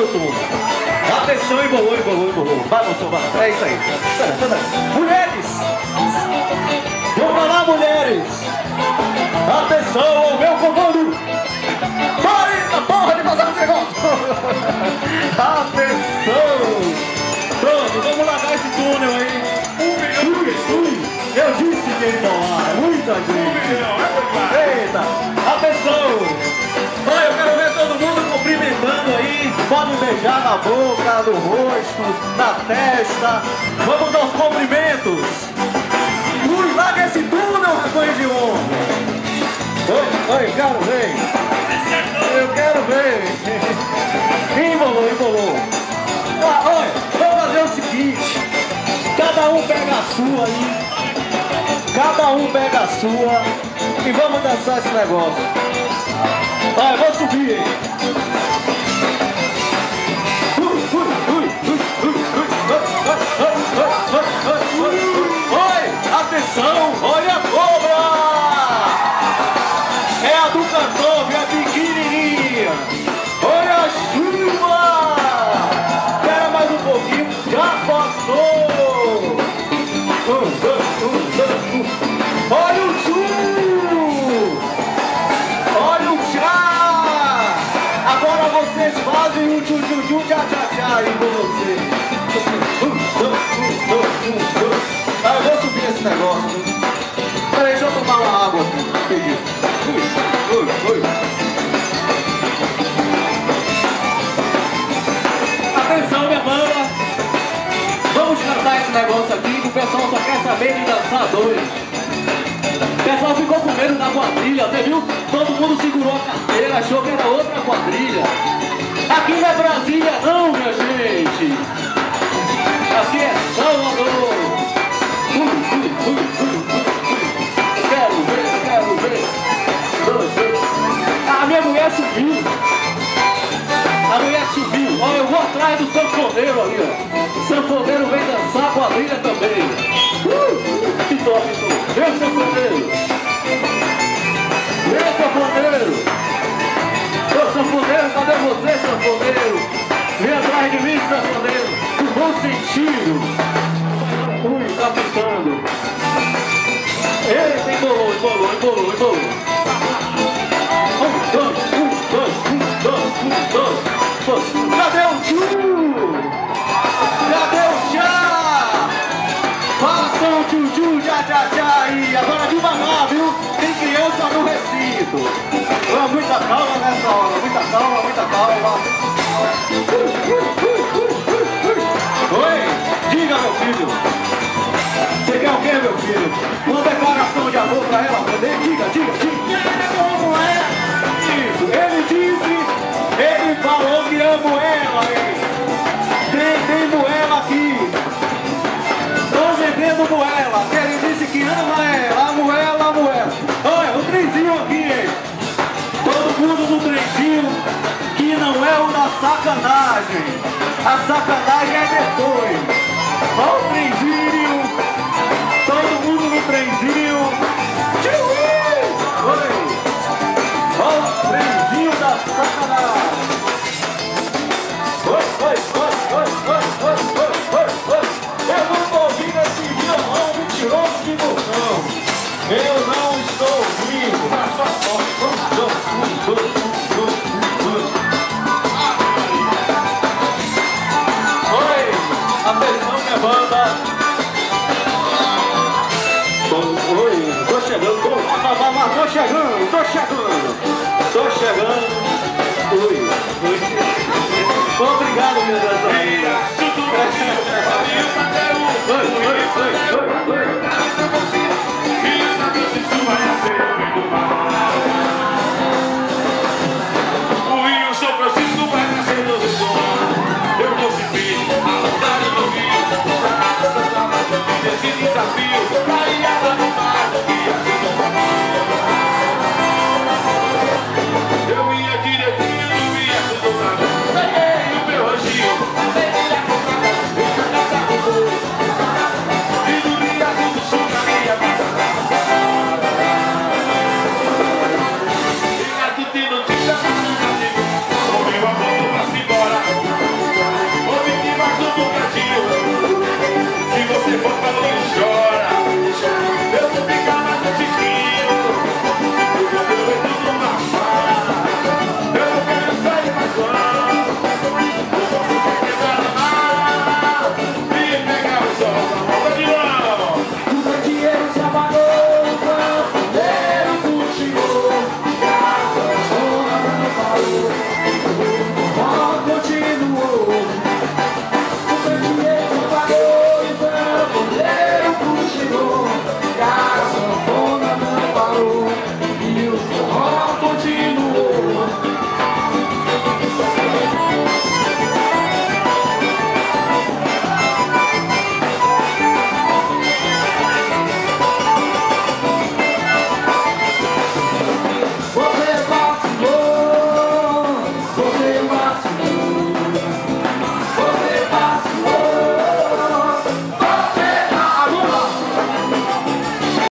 todo mundo. Atenção, embolou, embolou, embolou. Vai, moção, vai. É isso aí. Mulheres! Vamos lá, mulheres! Atenção ao meu comando! Pare essa porra de passar esse negócio! Atenção! Pronto, vamos largar esse túnel aí. 1 milhão de pessoas. Eu disse que ele não lá, é muita 1 gente. milhão, é verdade. Eita, atenção! Olha, eu quero ver todo mundo cumprimentando aí. Podem beijar na boca, no rosto, na testa. Vamos dar os cumprimentos. Ui, larga esse túnel, rações de honra. Oi, quero ver. Eu quero ver. Embolou, embolou. Ah, olha, vamos fazer o seguinte. Cada um pega a sua aí. Cada um pega a sua e vamos dançar esse negócio. Vai, eu vou subir. Oi, atenção, olha a cobra. É a do cantor, é pequenininha. Olha a chuva. Espera mais um pouquinho, já passou. Olha o chu! Olha o chá! Agora vocês fazem o tchu-tchu-tchu, tchá-tchá-tchá aí com vocês. Ah, eu vou subir esse negócio. Peraí, deixa eu tomar uma água aqui. Atenção, minha banda! Vamos cantar esse negócio aqui que o pessoal só quer saber de dançar dois. O pessoal ficou com medo da quadrilha, você viu? Todo mundo segurou a carteira, achou que era outra quadrilha. Aqui não é Brasília não, minha gente. Aqui é Salvador. Quero ver. A minha mulher subiu. A mulher subiu. Olha, eu vou atrás do sanfoneiro ali, ó. O sanfoneiro vem dançar a quadrilha também. Que top, Vem, sanfoneiro. Vem, sanfoneiro. Ô, sanfoneiro, cadê você, sanfoneiro? Vem atrás de mim, sanfoneiro. No bom sentido. Ui, tá pintando. Eita, embolou. Cadê o tchu? Cadê o chá? Faça um tchu-tchu, tchá-tchá-tchá aí. Agora devagar, viu? Tem criança no recinto. Muita calma nessa hora, muita calma. Oi, diga, meu filho. Você quer o quê, meu filho? Uma declaração de amor pra ela? Diga. Como é? Isso, ele disse, ele falou que amo ela, hein? Tem moela aqui. Tô vendendo moela. Ele disse que ama ela, a moela. Olha, o trenzinho aqui, hein? Todo mundo no trenzinho, que não é o da sacanagem. A sacanagem é depois. Olha o trenzinho. Todo mundo no trenzinho. Oi. Olha o trenzinho da sacanagem. Oi. Eu não tô ouvindo esse violão mentiroso de botão. Eu não estou ouvindo. Oi, atenção, minha banda. Oi, tô chegando. Oi. Obrigado, meu Deus. Oi.